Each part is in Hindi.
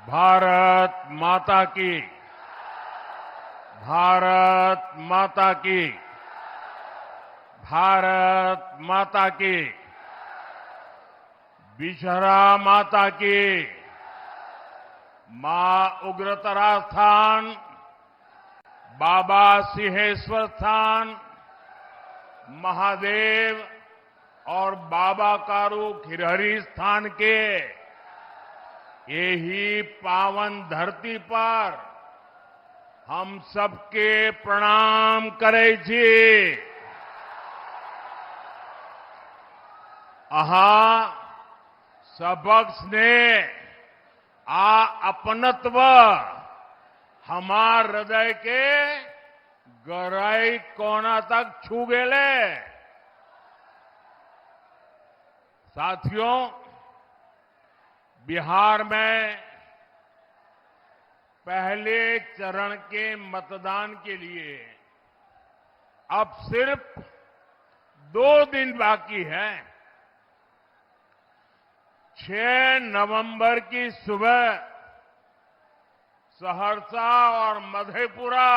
भारत माता की, भारत माता की, भारत माता की, विषहरा माता की, मां उग्रतारा स्थान, बाबा सिंहेश्वर स्थान, महादेव और बाबा कारू खिरहरी स्थान के यही पावन धरती पर हम सबके प्रणाम करे छी। आहा सबक स्नेह आ अपनत्व हमार हृदय के गहराई कोना तक छू गेले। साथियों, बिहार में पहले चरण के मतदान के लिए अब सिर्फ 2 दिन बाकी है। 6 नवंबर की सुबह सहरसा और मधेपुरा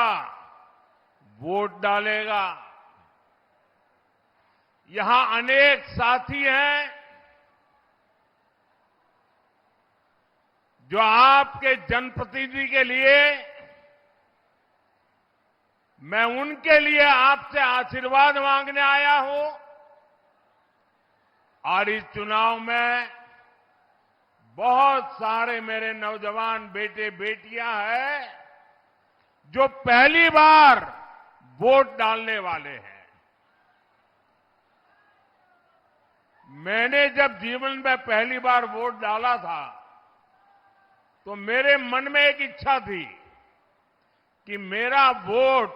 वोट डालेगा। यहां अनेक साथी हैं जो आपके जनप्रतिनिधि के लिए, मैं उनके लिए आपसे आशीर्वाद मांगने आया हूं। और इस चुनाव में बहुत सारे मेरे नौजवान बेटे बेटियां हैं जो पहली बार वोट डालने वाले हैं। मैंने जब जीवन में पहली बार वोट डाला था तो मेरे मन में एक इच्छा थी कि मेरा वोट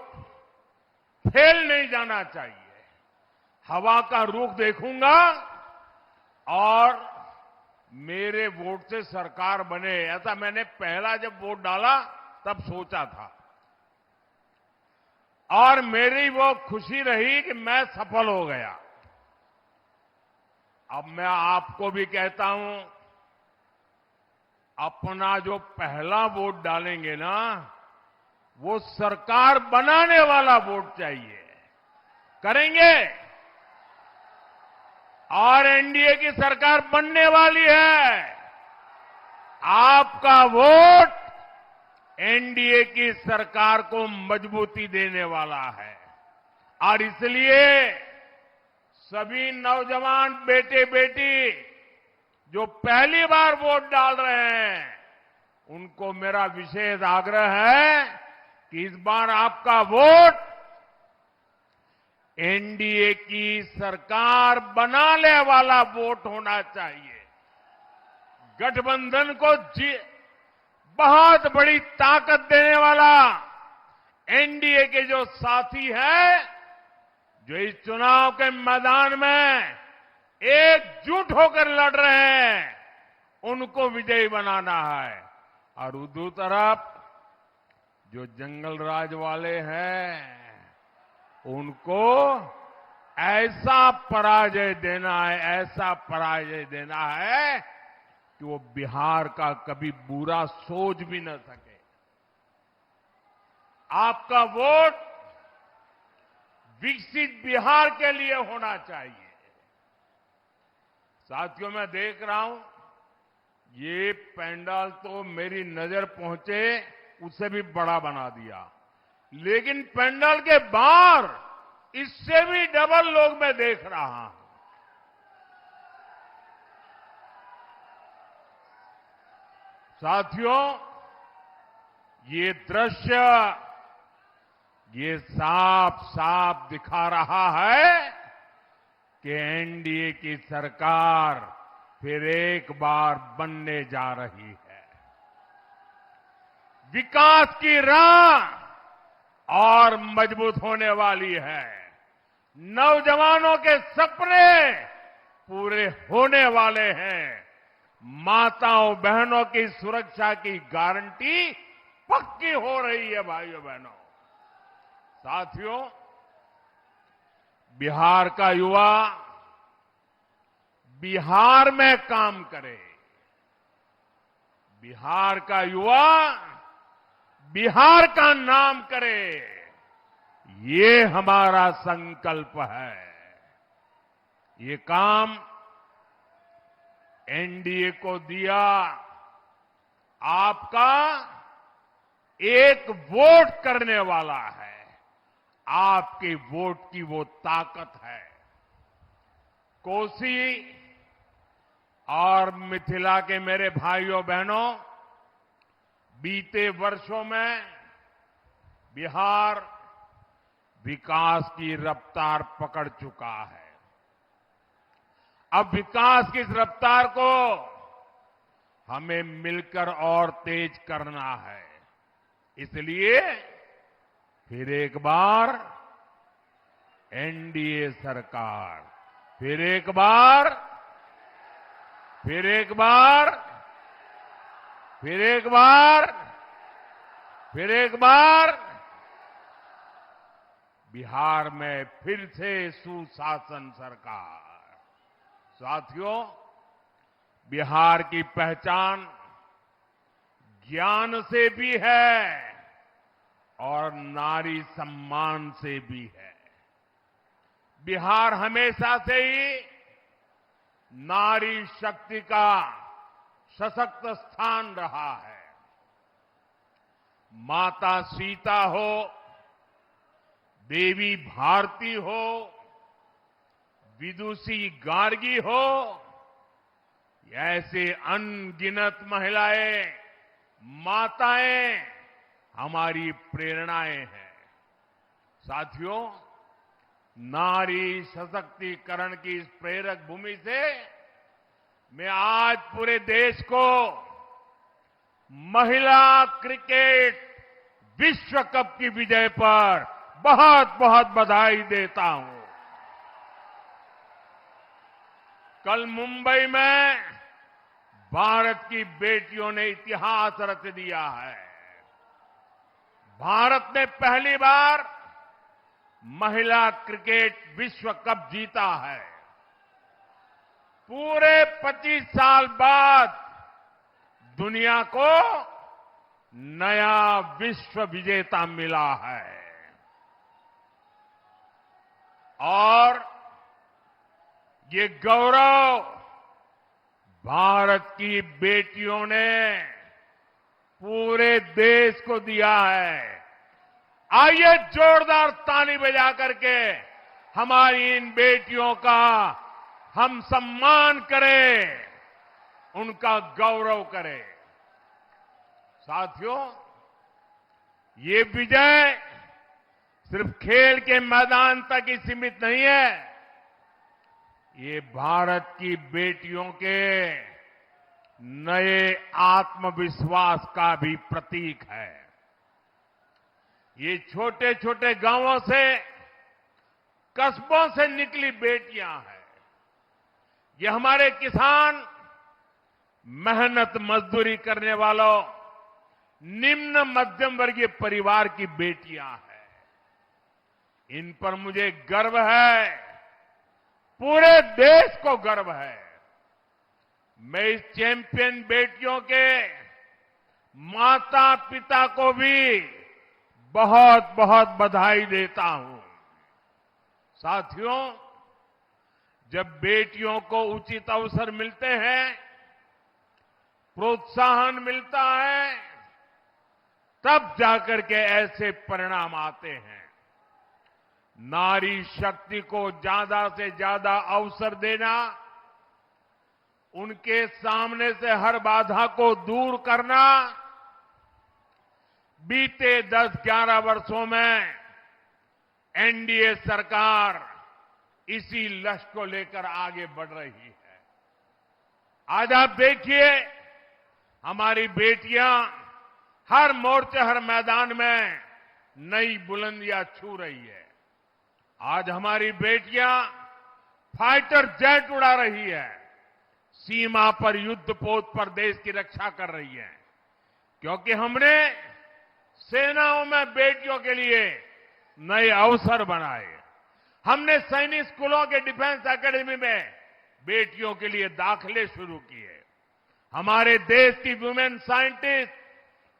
फेल नहीं जाना चाहिए। हवा का रुख देखूंगा और मेरे वोट से सरकार बने, ऐसा मैंने पहला जब वोट डाला तब सोचा था। और मेरी वो खुशी रही कि मैं सफल हो गया। अब मैं आपको भी कहता हूं, अपना जो पहला वोट डालेंगे ना, वो सरकार बनाने वाला वोट चाहिए। करेंगे? और एनडीए की सरकार बनने वाली है। आपका वोट एनडीए की सरकार को मजबूती देने वाला है। और इसलिए सभी नौजवान बेटे बेटी जो पहली बार वोट डाल रहे हैं, उनको मेरा विशेष आग्रह है कि इस बार आपका वोट एनडीए की सरकार बनाने वाला वोट होना चाहिए। गठबंधन को बहुत बड़ी ताकत देने वाला एनडीए के जो साथी हैं, जो इस चुनाव के मैदान में एकजुट होकर लड़ रहे हैं, उनको विजयी बनाना है। और दूसरी तरफ जो जंगल राज वाले हैं, उनको ऐसा पराजय देना है, ऐसा पराजय देना है कि वो बिहार का कभी बुरा सोच भी न सके। आपका वोट विकसित बिहार के लिए होना चाहिए। साथियों, मैं देख रहा हूं ये पंडाल तो मेरी नजर पहुंचे उससे भी बड़ा बना दिया, लेकिन पंडाल के बाहर इससे भी डबल लोग मैं देख रहा हूं। साथियों, ये दृश्य ये साफ साफ दिखा रहा है कि एनडीए की सरकार फिर एक बार बनने जा रही है। विकास की राह और मजबूत होने वाली है। नौजवानों के सपने पूरे होने वाले हैं। माताओं बहनों की सुरक्षा की गारंटी पक्की हो रही है। भाइयों बहनों, साथियों, बिहार का युवा बिहार में काम करे, बिहार का युवा बिहार का नाम करे, ये हमारा संकल्प है। ये काम एनडीए को दिया आपका एक वोट करने वाला है, आपके वोट की वो ताकत है। कोसी और मिथिला के मेरे भाइयों बहनों, बीते वर्षों में बिहार विकास की रफ्तार पकड़ चुका है। अब विकास की इस रफ्तार को हमें मिलकर और तेज करना है। इसलिए फिर एक बार एनडीए सरकार, फिर एक बार बिहार में फिर से सुशासन सरकार। साथियों, बिहार की पहचान ज्ञान से भी है और नारी सम्मान से भी है। बिहार हमेशा से ही नारी शक्ति का सशक्त स्थान रहा है। माता सीता हो, देवी भारती हो, विदुषी गार्गी हो, ऐसे अनगिनत महिलाएं, माताएं हमारी प्रेरणाएं हैं। साथियों, नारी सशक्तिकरण की इस प्रेरक भूमि से मैं आज पूरे देश को महिला क्रिकेट विश्व कप की विजय पर बहुत बहुत बधाई देता हूं। कल मुंबई में भारत की बेटियों ने इतिहास रच दिया है। भारत ने पहली बार महिला क्रिकेट विश्व कप जीता है। पूरे 25 साल बाद दुनिया को नया विश्व विजेता मिला है और ये गौरव भारत की बेटियों ने पूरे देश को दिया है। आइए जोरदार ताली बजा करके हमारी इन बेटियों का हम सम्मान करें, उनका गौरव करें। साथियों, ये विजय सिर्फ खेल के मैदान तक ही सीमित नहीं है, ये भारत की बेटियों के नए आत्मविश्वास का भी प्रतीक है। ये छोटे छोटे गांवों से, कस्बों से निकली बेटियां हैं। ये हमारे किसान, मेहनत मजदूरी करने वालों, निम्न मध्यम वर्गीय परिवार की बेटियां हैं। इन पर मुझे गर्व है, पूरे देश को गर्व है। मैं इस चैंपियन बेटियों के माता पिता को भी बहुत बहुत बधाई देता हूं। साथियों, जब बेटियों को उचित अवसर मिलते हैं, प्रोत्साहन मिलता है, तब जाकर के ऐसे परिणाम आते हैं। नारी शक्ति को ज्यादा से ज्यादा अवसर देना, उनके सामने से हर बाधा को दूर करना, बीते 10-11 वर्षों में एनडीए सरकार इसी लक्ष्य को लेकर आगे बढ़ रही है। आज आप देखिए, हमारी बेटियां हर मोर्चे, हर मैदान में नई बुलंदियां छू रही है। आज हमारी बेटियां फाइटर जेट उड़ा रही है, सीमा पर युद्ध पोत पर देश की रक्षा कर रही है, क्योंकि हमने सेनाओं में बेटियों के लिए नए अवसर बनाए। हमने सैनिक स्कूलों के डिफेंस एकेडमी में बेटियों के लिए दाखिले शुरू किए। हमारे देश की वुमेन साइंटिस्ट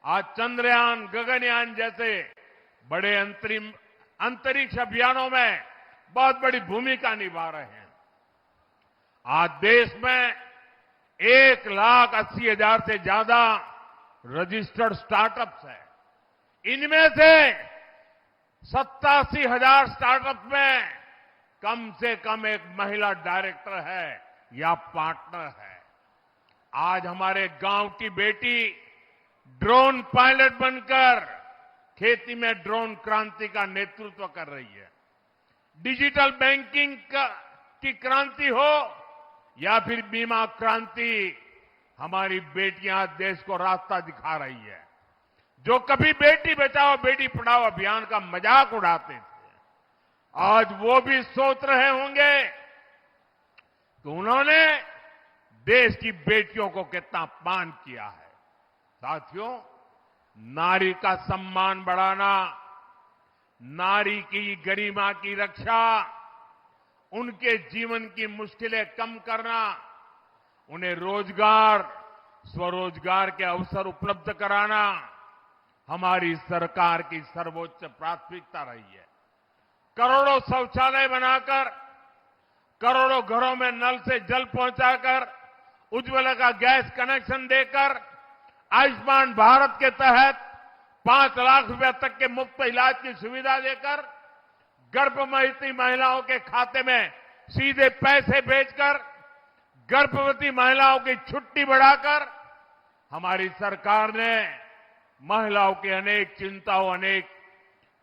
आज चंद्रयान, गगनयान जैसे बड़े अंतरिक्ष अभियानों में बहुत बड़ी भूमिका निभा रहे हैं। आज देश में 1,80,000 से ज्यादा रजिस्टर्ड स्टार्टअप्स हैं। इनमें से 87,000 स्टार्टअप में कम से कम एक महिला डायरेक्टर है या पार्टनर है। आज हमारे गांव की बेटी ड्रोन पायलट बनकर खेती में ड्रोन क्रांति का नेतृत्व कर रही है। डिजिटल बैंकिंग की क्रांति हो या फिर बीमा क्रांति, हमारी बेटियां देश को रास्ता दिखा रही है। जो कभी बेटी बचाओ बेटी पढ़ाओ अभियान का मजाक उड़ाते थे, आज वो भी सोच रहे होंगे कि उन्होंने देश की बेटियों को कितना अपमान किया है। साथियों, नारी का सम्मान बढ़ाना, नारी की गरिमा की रक्षा, उनके जीवन की मुश्किलें कम करना, उन्हें रोजगार, स्वरोजगार के अवसर उपलब्ध कराना हमारी सरकार की सर्वोच्च प्राथमिकता रही है। करोड़ों शौचालय बनाकर, करोड़ों घरों में नल से जल पहुंचाकर, उज्ज्वला का गैस कनेक्शन देकर, आयुष्मान भारत के तहत 5 लाख रुपए तक के मुफ्त इलाज की सुविधा देकर, गर्भवती महिलाओं के खाते में सीधे पैसे भेजकर, गर्भवती महिलाओं की छुट्टी बढ़ाकर हमारी सरकार ने महिलाओं की अनेक चिंताओं, अनेक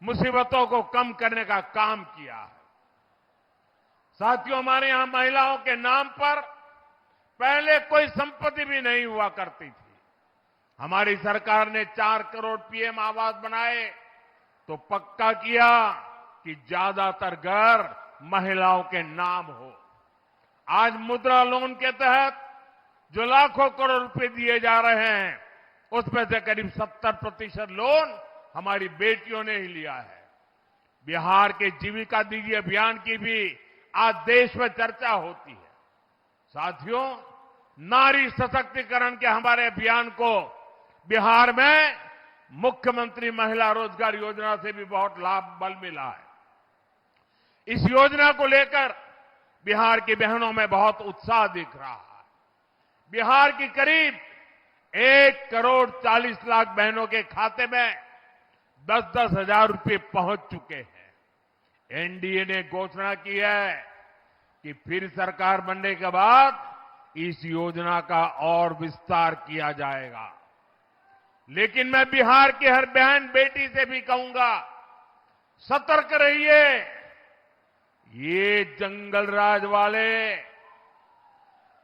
मुसीबतों को कम करने का काम किया है। साथियों, हमारे यहां महिलाओं के नाम पर पहले कोई संपत्ति भी नहीं हुआ करती थी। हमारी सरकार ने 4 करोड़ पीएम आवास बनाए तो पक्का किया कि ज्यादातर घर महिलाओं के नाम हो। आज मुद्रा लोन के तहत जो लाखों करोड़ रुपए दिए जा रहे हैं, उसमें से करीब 70% लोन हमारी बेटियों ने ही लिया है। बिहार के जीविका दीदी अभियान की भी आज देश में चर्चा होती है। साथियों, नारी सशक्तिकरण के हमारे अभियान को बिहार में मुख्यमंत्री महिला रोजगार योजना से भी बहुत लाभ बल मिला है। इस योजना को लेकर बिहार की बहनों में बहुत उत्साह दिख रहा है। बिहार की करीब 1,40,00,000 बहनों के खाते में 10-10 हजार रुपये पहुंच चुके हैं। एनडीए ने घोषणा की है कि फिर सरकार बनने के बाद इस योजना का और विस्तार किया जाएगा। लेकिन मैं बिहार की हर बहन बेटी से भी कहूंगा, सतर्क रहिए। ये जंगल राज वाले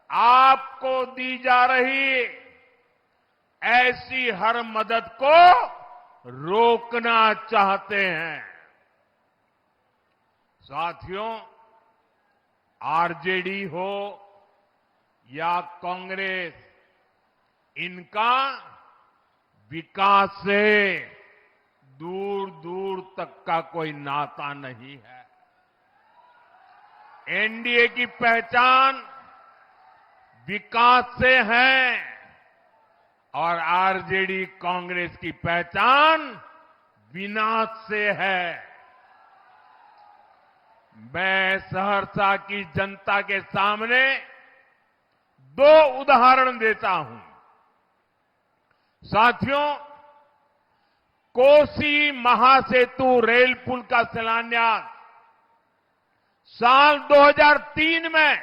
आपको दी जा रही ऐसी हर मदद को रोकना चाहते हैं। साथियों, आरजेडी हो या कांग्रेस, इनका विकास से दूर दूर तक का कोई नाता नहीं है। एनडीए की पहचान विकास से है और आरजेडी कांग्रेस की पहचान विनाश से है। मैं सहरसा की जनता के सामने 2 उदाहरण देता हूं। साथियों, कोसी महासेतु रेल पुल का शिलान्यास साल 2003 में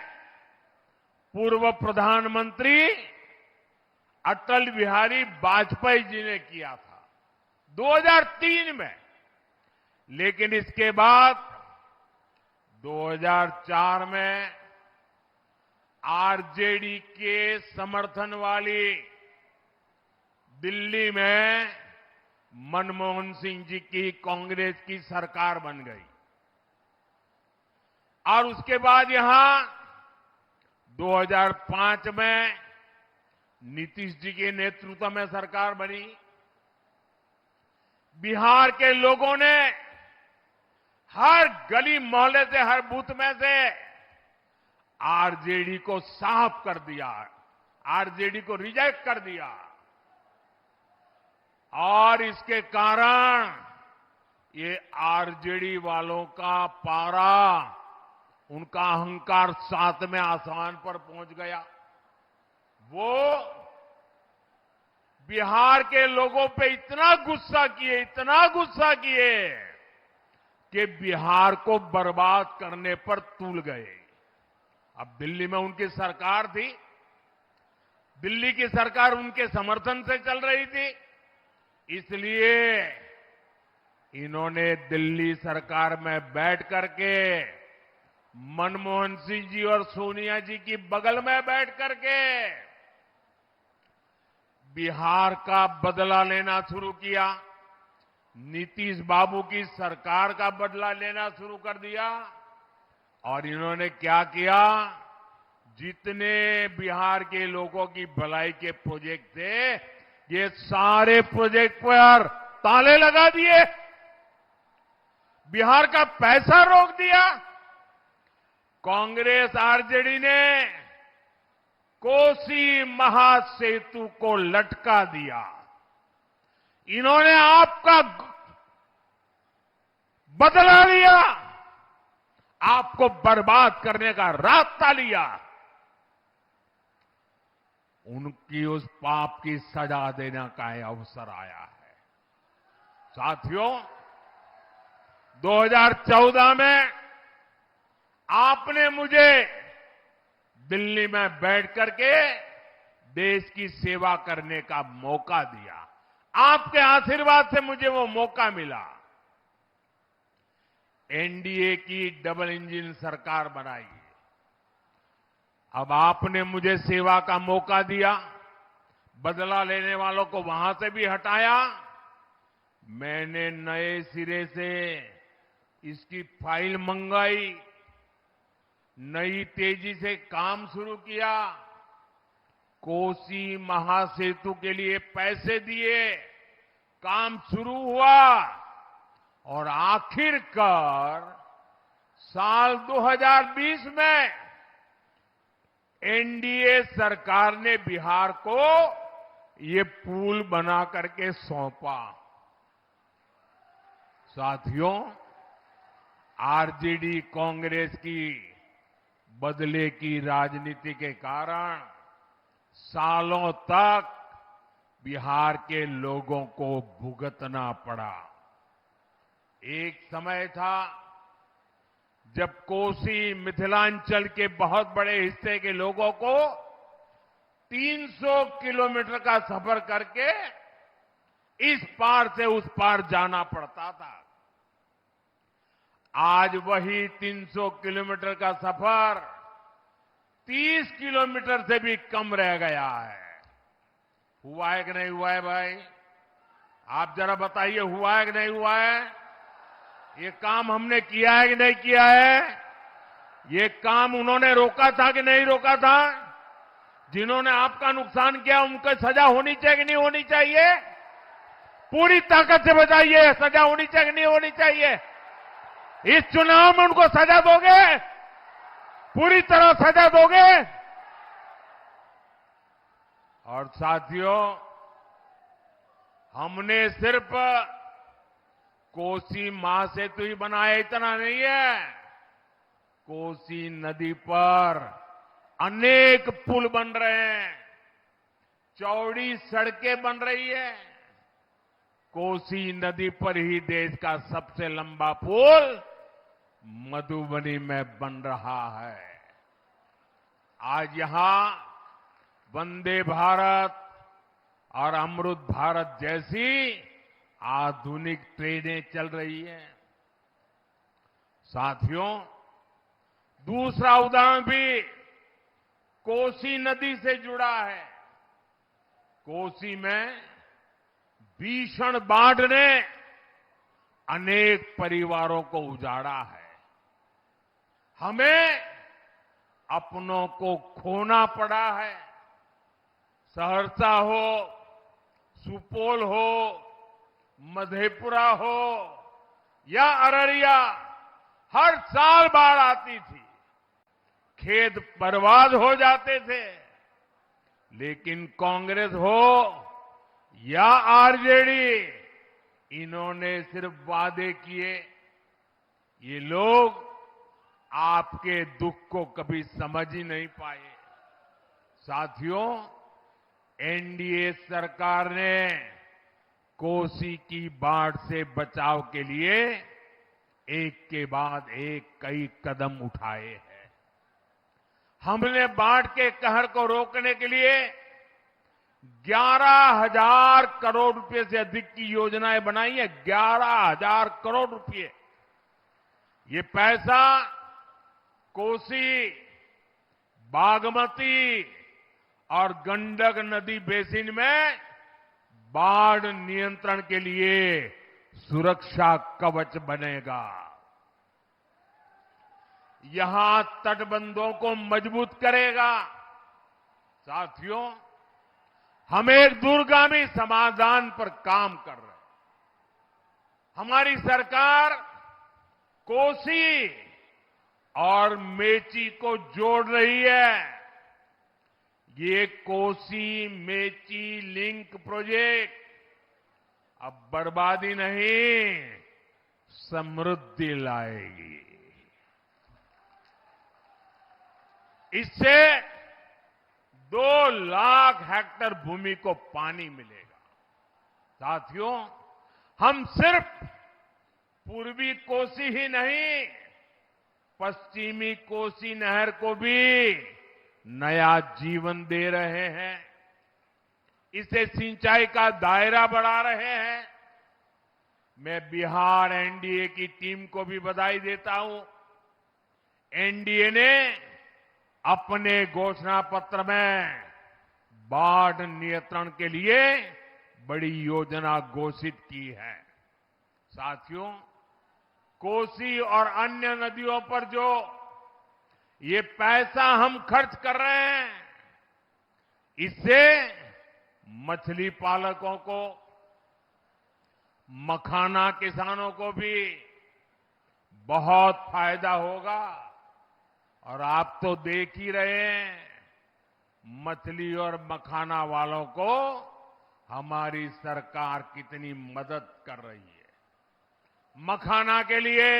पूर्व प्रधानमंत्री अटल बिहारी वाजपेयी जी ने किया था, 2003 में। लेकिन इसके बाद 2004 में आरजेडी के समर्थन वाली दिल्ली में मनमोहन सिंह जी की कांग्रेस की सरकार बन गई और उसके बाद यहां 2005 में नीतीश जी के नेतृत्व में सरकार बनी। बिहार के लोगों ने हर गली मोहल्ले से, हर बूथ में से आरजेडी को साफ कर दिया। आरजेडी को रिजेक्ट कर दिया और इसके कारण ये आरजेडी वालों का पारा, उनका अहंकार 7वें आसमान पर पहुंच गया। वो बिहार के लोगों पे इतना गुस्सा किए कि बिहार को बर्बाद करने पर तुल गए। अब दिल्ली में उनकी सरकार थी, दिल्ली की सरकार उनके समर्थन से चल रही थी, इसलिए इन्होंने दिल्ली सरकार में बैठ करके मनमोहन सिंह जी और सोनिया जी की बगल में बैठ करके बिहार का बदला लेना शुरू किया। नीतीश बाबू की सरकार का बदला लेना शुरू कर दिया और इन्होंने क्या किया, जितने बिहार के लोगों की भलाई के प्रोजेक्ट थे, ये सारे प्रोजेक्ट पर ताले लगा दिए, बिहार का पैसा रोक दिया। कांग्रेस आरजेडी ने कोसी महासेतु को लटका दिया। इन्होंने आपका बदला लिया, आपको बर्बाद करने का रास्ता लिया। उनकी उस पाप की सजा देने का अवसर आया है। साथियों, 2014 में आपने मुझे दिल्ली में बैठ करके देश की सेवा करने का मौका दिया। आपके आशीर्वाद से मुझे वो मौका मिला। एनडीए की डबल इंजन सरकार बनाई। अब आपने मुझे सेवा का मौका दिया, बदला लेने वालों को वहां से भी हटाया। मैंने नए सिरे से इसकी फाइल मंगाई, नई तेजी से काम शुरू किया, कोसी महासेतु के लिए पैसे दिए, काम शुरू हुआ और आखिरकार साल 2020 में एनडीए सरकार ने बिहार को ये पुल बना करके सौंपा। साथियों, आरजेडी कांग्रेस की बदले की राजनीति के कारण सालों तक बिहार के लोगों को भुगतना पड़ा। एक समय था जब कोसी मिथिलांचल के बहुत बड़े हिस्से के लोगों को 300 किलोमीटर का सफर करके इस पार से उस पार जाना पड़ता था। आज वही 300 किलोमीटर का सफर 30 किलोमीटर से भी कम रह गया है। हुआ है कि नहीं हुआ है भाई? आप जरा बताइए, हुआ है कि नहीं हुआ है? ये काम हमने किया है कि नहीं किया है? ये काम उन्होंने रोका था कि नहीं रोका था? जिन्होंने आपका नुकसान किया उनको सजा होनी चाहिए कि नहीं होनी चाहिए? पूरी ताकत से बताइए, सजा होनी चाहिए कि नहीं होनी चाहिए? इस चुनाव में उनको सजा दोगे? पूरी तरह सजा दोगे? और साथियों, हमने सिर्फ कोसी महासेतु ही बनाया इतना नहीं है। कोसी नदी पर अनेक पुल बन रहे हैं, चौड़ी सड़कें बन रही है। कोसी नदी पर ही देश का सबसे लंबा पुल मधुबनी में बन रहा है। आज यहां वंदे भारत और अमृत भारत जैसी आधुनिक ट्रेनें चल रही हैं। साथियों, दूसरा उदाहरण भी कोसी नदी से जुड़ा है। कोसी में भीषण बाढ़ ने अनेक परिवारों को उजाड़ा है। हमें अपनों को खोना पड़ा है। सहरसा हो, सुपौल हो, मधेपुरा हो या अररिया, हर साल बाढ़ आती थी, खेत बर्बाद हो जाते थे, लेकिन कांग्रेस हो या आरजेडी, इन्होंने सिर्फ वादे किए। ये लोग आपके दुख को कभी समझ ही नहीं पाए। साथियों, एनडीए सरकार ने कोसी की बाढ़ से बचाव के लिए एक के बाद एक कई कदम उठाए हैं। हमने बाढ़ के कहर को रोकने के लिए 11,000 करोड़ रुपए से अधिक की योजनाएं बनाई है। 11,000 करोड़ रुपए। ये पैसा कोसी, बागमती और गंडक नदी बेसिन में बाढ़ नियंत्रण के लिए सुरक्षा कवच बनेगा। यहां तटबंधों को मजबूत करेगा। साथियों, हम एक दूरगामी समाधान पर काम कर रहे हैं। हमारी सरकार कोसी और मेची को जोड़ रही है। ये कोसी मेची लिंक प्रोजेक्ट अब बर्बादी नहीं, समृद्धि लाएगी। इससे 2 लाख हेक्टेयर भूमि को पानी मिलेगा। साथियों, हम सिर्फ पूर्वी कोसी ही नहीं, पश्चिमी कोसी नहर को भी नया जीवन दे रहे हैं। इसे सिंचाई का दायरा बढ़ा रहे हैं। मैं बिहार एनडीए की टीम को भी बधाई देता हूं। एनडीए ने अपने घोषणा पत्र में बाढ़ नियंत्रण के लिए बड़ी योजना घोषित की है। साथियों, कोसी और अन्य नदियों पर जो ये पैसा हम खर्च कर रहे हैं, इससे मछली पालकों को, मखाना किसानों को भी बहुत फायदा होगा। और आप तो देख ही रहे हैं, मछली और मखाना वालों को हमारी सरकार कितनी मदद कर रही है। मखाना के लिए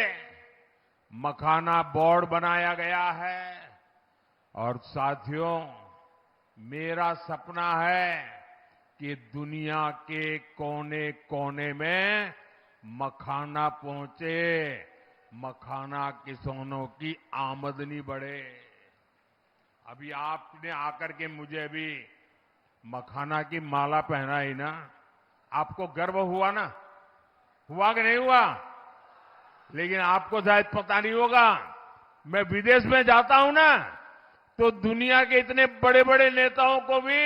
मखाना बोर्ड बनाया गया है। और साथियों, मेरा सपना है कि दुनिया के कोने कोने में मखाना पहुंचे, मखाना किसानों की आमदनी बढ़े। अभी आपने आकर के मुझे अभी मखाना की माला पहनाई ना, आपको गर्व हुआ ना? हुआ कि नहीं हुआ? लेकिन आपको शायद पता नहीं होगा, मैं विदेश में जाता हूं ना, तो दुनिया के इतने बड़े बड़े नेताओं को भी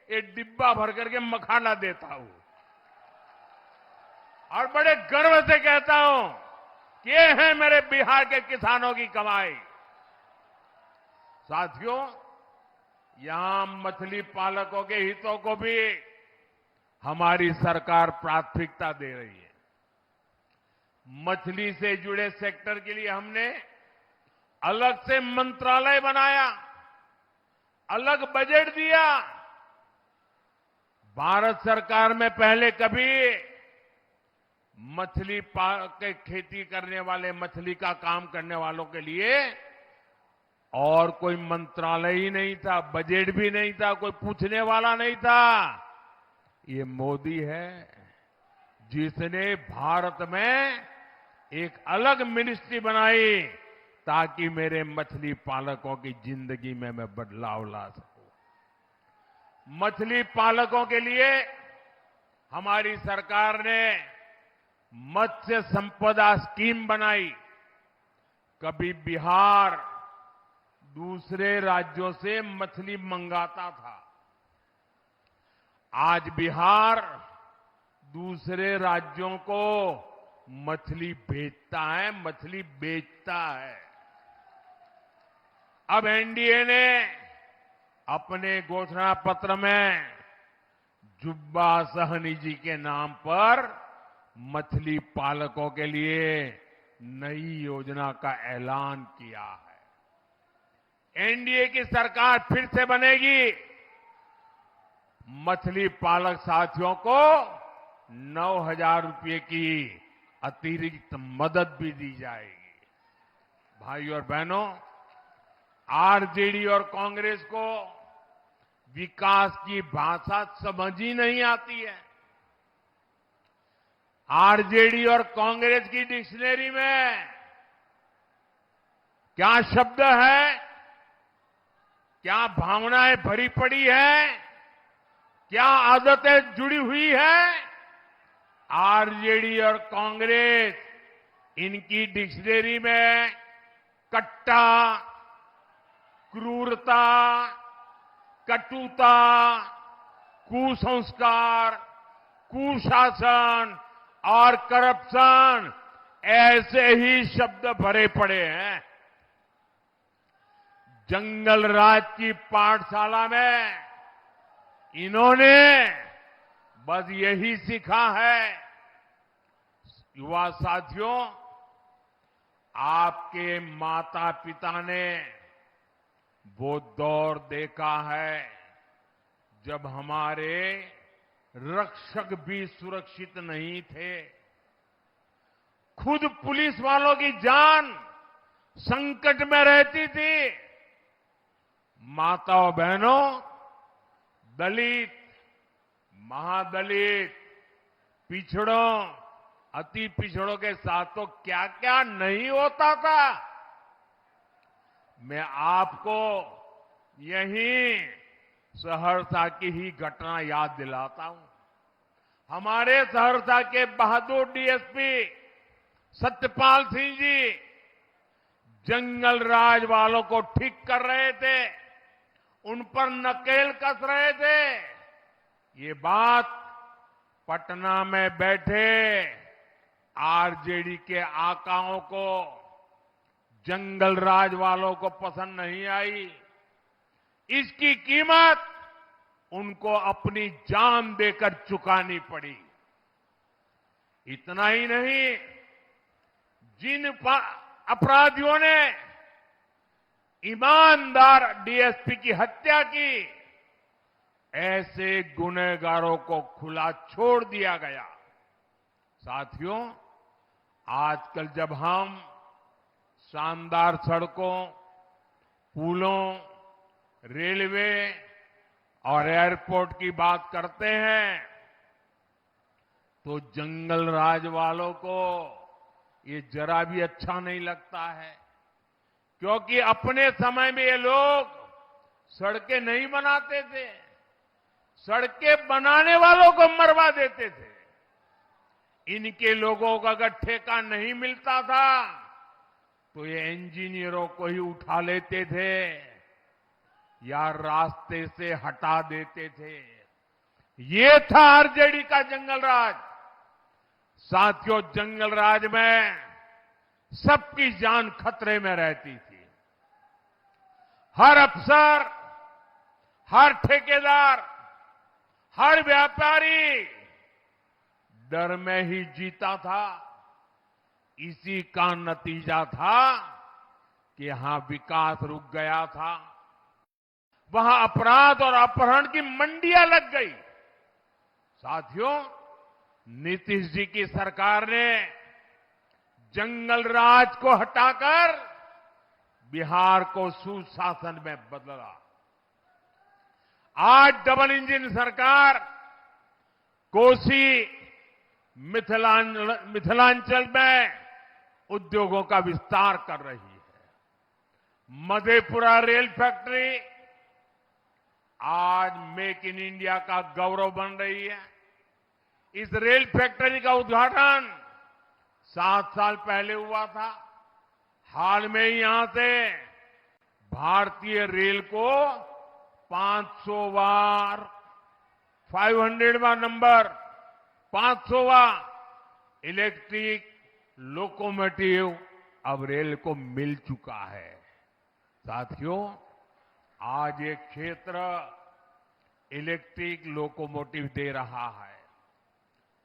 एक डिब्बा भर करके मखाना देता हूं और बड़े गर्व से कहता हूं कि ये है मेरे बिहार के किसानों की कमाई। साथियों, यहां मछली पालकों के हितों को भी हमारी सरकार प्राथमिकता दे रही है। मछली से जुड़े सेक्टर के लिए हमने अलग से मंत्रालय बनाया, अलग बजट दिया। भारत सरकार में पहले कभी मछली के खेती करने वाले, मछली का काम करने वालों के लिए और कोई मंत्रालय ही नहीं था, बजट भी नहीं था, कोई पूछने वाला नहीं था। ये मोदी है जिसने भारत में एक अलग मिनिस्ट्री बनाई ताकि मेरे मछली पालकों की जिंदगी में मैं बदलाव ला सकूं। मछली पालकों के लिए हमारी सरकार ने मत्स्य संपदा स्कीम बनाई। कभी बिहार दूसरे राज्यों से मछली मंगाता था, आज बिहार दूसरे राज्यों को मछली भेजता है, मछली बेचता है। अब एनडीए ने अपने घोषणा पत्र में जुब्बा सहनी जी के नाम पर मछली पालकों के लिए नई योजना का ऐलान किया है। एनडीए की सरकार फिर से बनेगी मछली पालक साथियों को 9,000 रुपए की अतिरिक्त मदद भी दी जाएगी। भाई और बहनों, आरजेडी और कांग्रेस को विकास की भाषा समझ ही नहीं आती है। आरजेडी और कांग्रेस की डिक्शनरी में क्या शब्द है, क्या भावनाएं भरी पड़ी है, क्या आदतें जुड़ी हुई है। आरजेडी और कांग्रेस, इनकी डिक्शनरी में कट्टा, क्रूरता, कटुता, कुसंस्कार, कुशासन और करप्शन ऐसे ही शब्द भरे पड़े हैं। जंगल राज की पाठशाला में इन्होंने बस यही सीखा है। युवा साथियों, आपके माता पिता ने वो दौर देखा है जब हमारे रक्षक भी सुरक्षित नहीं थे। खुद पुलिस वालों की जान संकट में रहती थी। माताओं बहनों, दलित, महादलित, पिछड़ों, अति पिछड़ों के साथ तो क्या क्या नहीं होता था। मैं आपको यहीं सहरसा की ही घटना याद दिलाता हूं। हमारे सहरसा के बहादुर डीएसपी सत्यपाल सिंह जी जंगल राज वालों को ठीक कर रहे थे, उन पर नकेल कस रहे थे। ये बात पटना में बैठे आरजेडी के आकाओं को, जंगल राज वालों को पसंद नहीं आई। इसकी कीमत उनको अपनी जान देकर चुकानी पड़ी। इतना ही नहीं, जिन अपराधियों ने ईमानदार डीएसपी की हत्या की, ऐसे गुनहगारों को खुला छोड़ दिया गया। साथियों, आजकल जब हम शानदार सड़कों, पुलों, रेलवे और एयरपोर्ट की बात करते हैं, तो जंगल राज वालों को ये जरा भी अच्छा नहीं लगता है। क्योंकि अपने समय में ये लोग सड़कें नहीं बनाते थे, सड़कें बनाने वालों को मरवा देते थे। इनके लोगों का अगर ठेका नहीं मिलता था तो ये इंजीनियरों को ही उठा लेते थे या रास्ते से हटा देते थे। ये था आरजेडी का जंगल राज। साथियों, जंगल राज में सबकी जान खतरे में रहती थी। हर अफसर, हर ठेकेदार, हर व्यापारी डर में ही जीता था। इसी का नतीजा था कि यहां विकास रुक गया था, वहां अपराध और अपहरण की मंडियां लग गई। साथियों, नीतीश जी की सरकार ने जंगल राज को हटाकर बिहार को सुशासन में बदला। आज डबल इंजन सरकार कोसी, मिथिलांचल में उद्योगों का विस्तार कर रही है। मधेपुरा रेल फैक्ट्री आज मेक इन इंडिया का गौरव बन रही है। इस रेल फैक्ट्री का उद्घाटन 7 साल पहले हुआ था। हाल में ही यहां से भारतीय रेल को 500वां नंबर 500वां इलेक्ट्रिक लोकोमोटिव अब रेल को मिल चुका है। साथियों, आज ये क्षेत्र इलेक्ट्रिक लोकोमोटिव दे रहा है।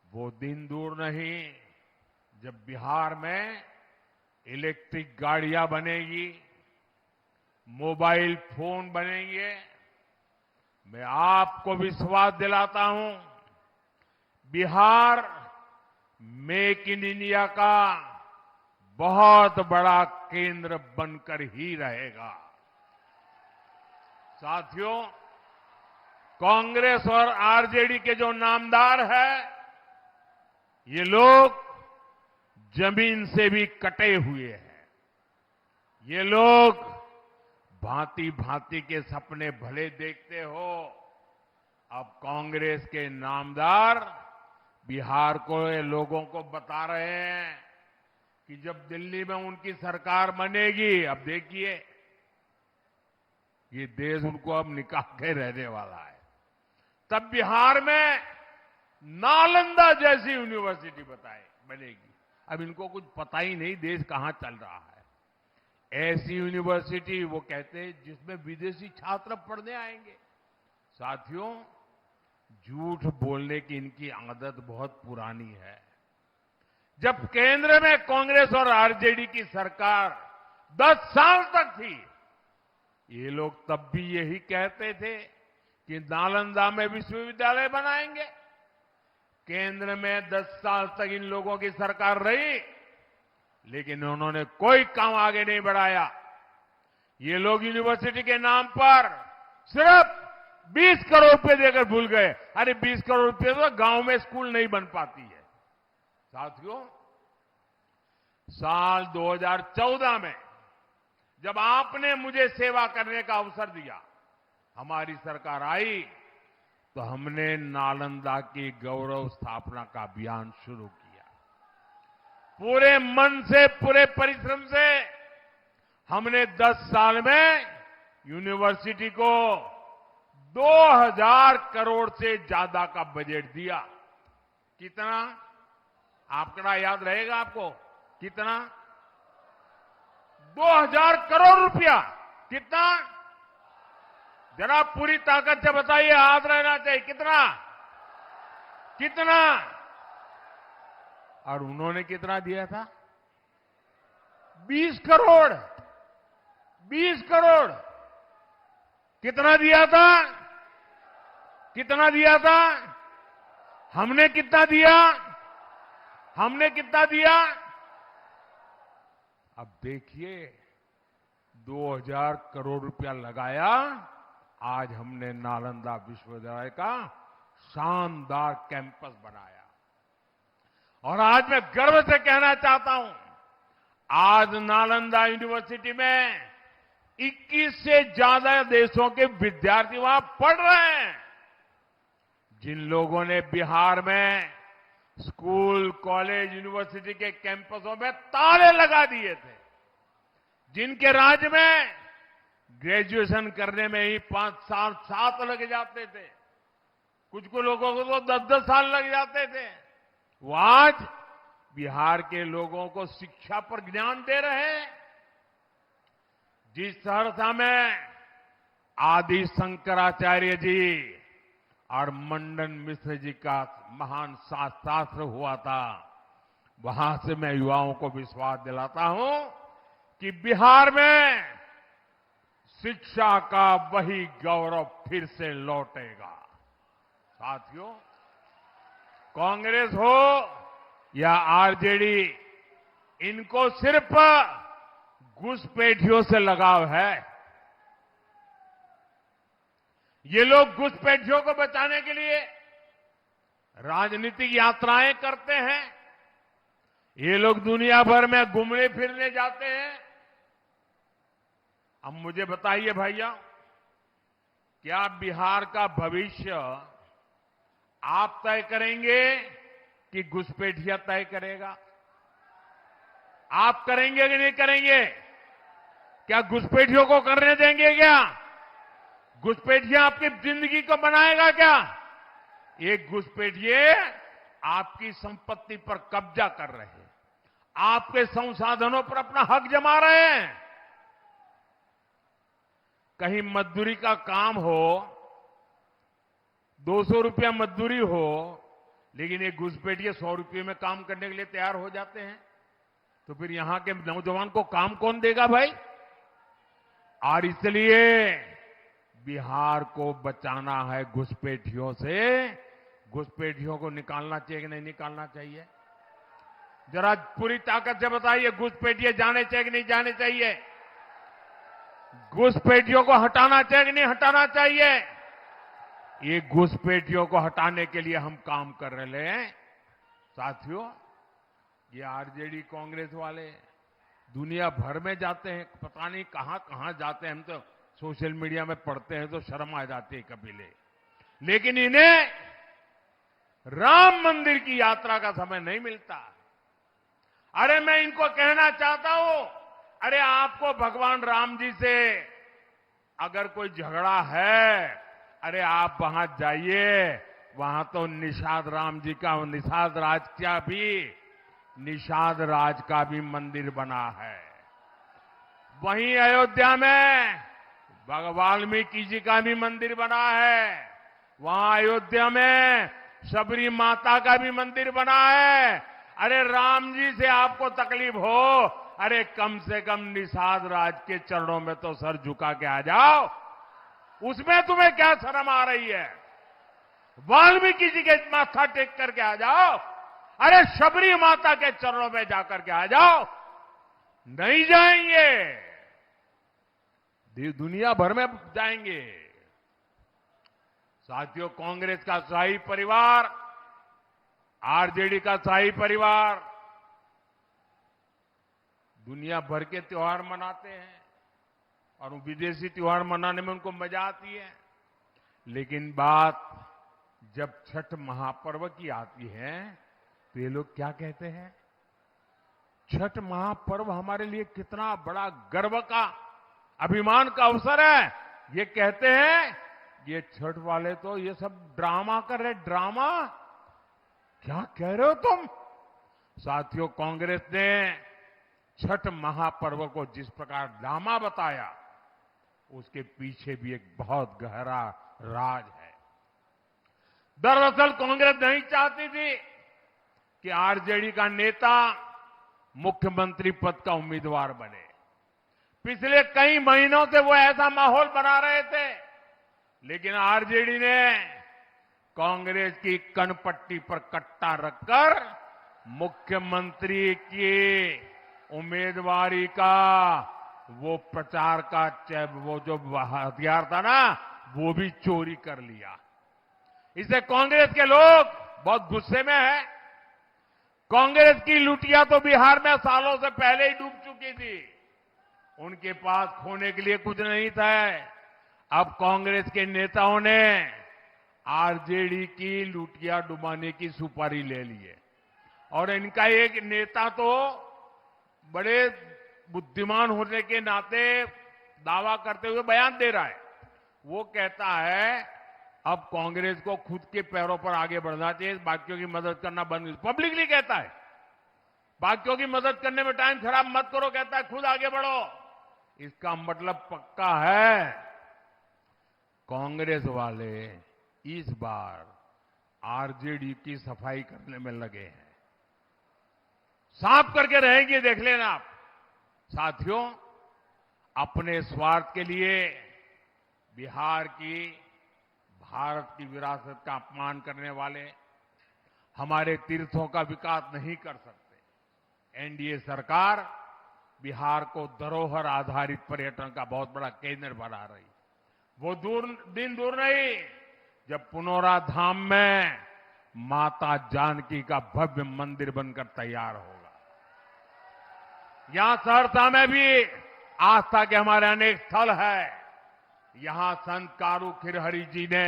वो दिन दूर नहीं जब बिहार में इलेक्ट्रिक गाड़ियां बनेगी, मोबाइल फोन बनेंगे, मैं आपको विश्वास दिलाता हूं, बिहार मेक इन इंडिया का बहुत बड़ा केंद्र बनकर ही रहेगा। साथियों, कांग्रेस और आरजेडी के जो नामदार है, ये लोग जमीन से भी कटे हुए हैं। ये लोग भांति भांति के सपने भले देखते हो। अब कांग्रेस के नामदार बिहार को ये लोगों को बता रहे हैं कि जब दिल्ली में उनकी सरकार बनेगी, अब देखिए ये देश उनको अब निकाल के रहने वाला है। तब बिहार में नालंदा जैसी यूनिवर्सिटी बनेगी। अब इनको कुछ पता ही नहीं देश कहां चल रहा है। ऐसी यूनिवर्सिटी वो कहते हैं जिसमें विदेशी छात्र पढ़ने आएंगे। साथियों, झूठ बोलने की इनकी आदत बहुत पुरानी है। जब केंद्र में कांग्रेस और आरजेडी की सरकार 10 साल तक थी, ये लोग तब भी यही कहते थे कि नालंदा में विश्वविद्यालय बनाएंगे। केंद्र में 10 साल तक इन लोगों की सरकार रही, लेकिन उन्होंने कोई काम आगे नहीं बढ़ाया। ये लोग यूनिवर्सिटी के नाम पर सिर्फ 20 करोड़ रुपए देकर भूल गए। अरे 20 करोड़ रुपए तो गांव में स्कूल नहीं बन पाती है। साथियों, साल 2014 में जब आपने मुझे सेवा करने का अवसर दिया, हमारी सरकार आई, तो हमने नालंदा की गौरव स्थापना का अभियान शुरू किया। पूरे मन से, पूरे परिश्रम से हमने 10 साल में यूनिवर्सिटी को 2000 करोड़ से ज्यादा का बजट दिया। कितना? आंकड़ा याद रहेगा आपको? कितना? 2000 करोड़ रुपया। कितना? जरा पूरी ताकत से बताइए, हाथ रहना चाहिए। कितना? कितना? और उन्होंने कितना दिया था? 20 करोड़। 20 करोड़। कितना दिया था? कितना दिया था? हमने कितना दिया? हमने कितना दिया? अब देखिए, 2000 करोड़ रुपया लगाया। आज हमने नालंदा विश्वविद्यालय का शानदार कैंपस बनाया। और आज मैं गर्व से कहना चाहता हूं, आज नालंदा यूनिवर्सिटी में 21 से ज्यादा देशों के विद्यार्थी वहां पढ़ रहे हैं। जिन लोगों ने बिहार में स्कूल, कॉलेज, यूनिवर्सिटी के कैंपसों में ताले लगा दिए थे, जिनके राज्य में ग्रेजुएशन करने में ही 5 साल 7 लग जाते थे, कुछ लोगों को तो 10-10 साल लग जाते थे, वो आज बिहार के लोगों को शिक्षा पर ज्ञान दे रहे हैं। जिस सहरसा में आदि शंकराचार्य जी और मंडन मिश्र जी का महान शास्त्र हुआ था, वहां से मैं युवाओं को विश्वास दिलाता हूं कि बिहार में शिक्षा का वही गौरव फिर से लौटेगा। साथियों, कांग्रेस हो या आरजेडी, इनको सिर्फ घुसपैठियों से लगाव है। ये लोग घुसपैठियों को बचाने के लिए राजनीतिक यात्राएं करते हैं। ये लोग दुनिया भर में घूमने फिरने जाते हैं। अब मुझे बताइए भैया, क्या बिहार का भविष्य आप तय करेंगे कि घुसपैठिया तय करेगा? आप करेंगे कि नहीं करेंगे? क्या घुसपैठियों को करने देंगे? क्या घुसपैठिया आपकी जिंदगी को बनाएगा? क्या एक घुसपैठिए आपकी संपत्ति पर कब्जा कर रहे हैं, आपके संसाधनों पर अपना हक जमा रहे हैं। कहीं मजदूरी का काम हो, 200 रुपया मजदूरी हो, लेकिन एक घुसपैठिए 100 रुपये में काम करने के लिए तैयार हो जाते हैं, तो फिर यहां के नौजवान को काम कौन देगा भाई? और इसलिए बिहार को बचाना है घुसपैठियों से। घुसपैठियों को निकालना चाहिए कि नहीं निकालना चाहिए? जरा पूरी ताकत से बताइए, घुसपैठिए जाने चाहिए कि नहीं जाने चाहिए? घुसपैठियों को हटाना चाहिए कि नहीं हटाना चाहिए? ये घुसपैठियों को हटाने के लिए हम काम कर रहे हैं। साथियों, ये आरजेडी कांग्रेस वाले दुनिया भर में जाते हैं, पता नहीं कहां कहां जाते हैं। हम तो सोशल मीडिया में पढ़ते हैं तो शर्म आ जाती है कभी। लेकिन इन्हें राम मंदिर की यात्रा का समय नहीं मिलता। अरे मैं इनको कहना चाहता हूं, अरे आपको भगवान राम जी से अगर कोई झगड़ा है, अरे आप वहां जाइए, वहां तो निषाद राम जी का, निषाद राज का भी, निषाद राज का भी मंदिर बना है। वहीं अयोध्या में वाल्मीकि जी का भी मंदिर बना है। वहां अयोध्या में शबरी माता का भी मंदिर बना है। अरे राम जी से आपको तकलीफ हो, अरे कम से कम निषाद राज के चरणों में तो सर झुका के आ जाओ। उसमें तुम्हें क्या शर्म आ रही है? वाल्मीकि जी के माथा टेक करके आ जाओ। अरे शबरी माता के चरणों में जाकर के आ जाओ। नहीं जाएंगे, दुनिया भर में जाएंगे। साथियों, कांग्रेस का शाही परिवार, आरजेडी का शाही परिवार दुनिया भर के त्योहार मनाते हैं और विदेशी त्योहार मनाने में उनको मजा आती है। लेकिन बात जब छठ महापर्व की आती है तो ये लोग क्या कहते हैं? छठ महापर्व हमारे लिए कितना बड़ा गर्व का, अभिमान का अवसर है। ये कहते हैं ये छठ वाले तो ये सब ड्रामा कर रहे। ड्रामा? क्या कह रहे हो तुम? साथियों, कांग्रेस ने छठ महापर्व को जिस प्रकार ड्रामा बताया, उसके पीछे भी एक बहुत गहरा राज है। दरअसल कांग्रेस नहीं चाहती थी कि आरजेडी का नेता मुख्यमंत्री पद का उम्मीदवार बने। पिछले कई महीनों से वो ऐसा माहौल बना रहे थे, लेकिन आरजेडी ने कांग्रेस की कनपट्टी पर कट्टा रखकर मुख्यमंत्री की उम्मीदवारी का वो प्रचार का वो जो हथियार था ना, वो भी चोरी कर लिया। इससे कांग्रेस के लोग बहुत गुस्से में हैं। कांग्रेस की लुटिया तो बिहार में सालों से पहले ही डूब चुकी थी। उनके पास खोने के लिए कुछ नहीं था। अब कांग्रेस के नेताओं ने आरजेडी की लुटिया डुबाने की सुपारी ले ली है। और इनका एक नेता तो बड़े बुद्धिमान होने के नाते दावा करते हुए बयान दे रहा है। वो कहता है अब कांग्रेस को खुद के पैरों पर आगे बढ़ना चाहिए, बाकियों की मदद करना बंद। पब्लिकली कहता है, बाकियों की मदद करने में टाइम खराब मत करो, कहता है खुद आगे बढ़ो। इसका मतलब पक्का है, कांग्रेस वाले इस बार आरजेडी की सफाई करने में लगे हैं। साफ करके रहेंगे, देख लेना आप। साथियों, अपने स्वार्थ के लिए बिहार की, भारत की विरासत का अपमान करने वाले हमारे तीर्थों का विकास नहीं कर सकते। एनडीए सरकार बिहार को धरोहर आधारित पर्यटन का बहुत बड़ा केंद्र बना रही। वो दिन दूर नहीं जब पुनौरा धाम में माता जानकी का भव्य मंदिर बनकर तैयार होगा। यहां सहरसा में भी आस्था के हमारे अनेक स्थल है। यहां संत कारू खिरहरी जी ने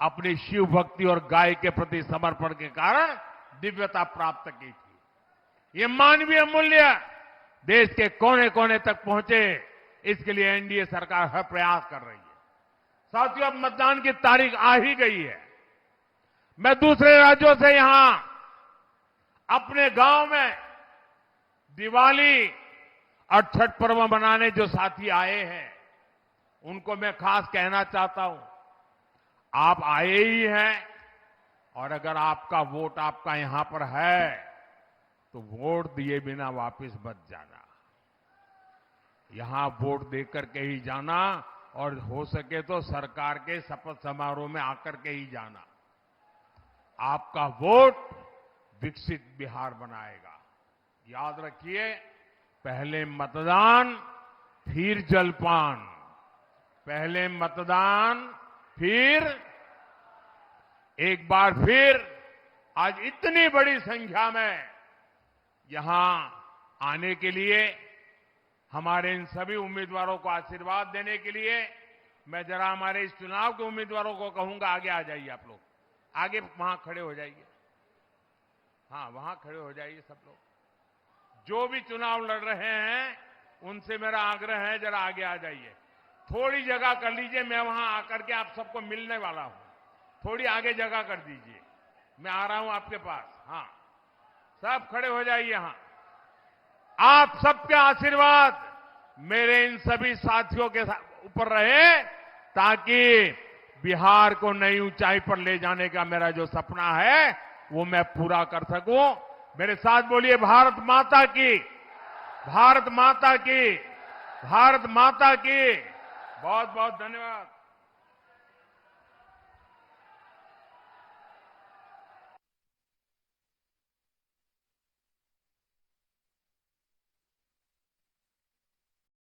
अपनी शिव भक्ति और गाय के प्रति समर्पण के कारण दिव्यता प्राप्त की थी। ये मानवीय मूल्य देश के कोने कोने तक पहुंचे, इसके लिए एनडीए सरकार हर प्रयास कर रही है। साथियों, अब मतदान की तारीख आ ही गई है। मैं दूसरे राज्यों से यहां अपने गांव में दिवाली और छठ पर्व मनाने जो साथी आए हैं, उनको मैं खास कहना चाहता हूं, आप आए ही हैं और अगर आपका वोट आपका यहां पर है तो वोट दिए बिना वापस मत जाना। यहां वोट देकर के ही जाना, और हो सके तो सरकार के शपथ समारोह में आकर के ही जाना। आपका वोट विकसित बिहार बनाएगा। याद रखिए, पहले मतदान फिर जलपान, पहले मतदान फिर। एक बार फिर आज इतनी बड़ी संख्या में यहां आने के लिए, हमारे इन सभी उम्मीदवारों को आशीर्वाद देने के लिए मैं जरा हमारे इस चुनाव के उम्मीदवारों को कहूंगा, आगे आ जाइए आप लोग, आगे वहां खड़े हो जाइए। हाँ, वहां खड़े हो जाइए सब लोग। जो भी चुनाव लड़ रहे हैं उनसे मेरा आग्रह है, जरा आगे आ जाइए। थोड़ी जगह कर लीजिए, मैं वहां आकर के आप सबको मिलने वाला हूं। थोड़ी आगे जगह कर दीजिए, मैं आ रहा हूं आपके पास। हाँ, सब खड़े हो जाइए। यहां आप सबके आशीर्वाद मेरे इन सभी साथियों के ऊपर रहे, ताकि बिहार को नई ऊंचाई पर ले जाने का मेरा जो सपना है वो मैं पूरा कर सकूं। मेरे साथ बोलिए, भारत माता की, भारत माता की, भारत माता की। बहुत बहुत धन्यवाद।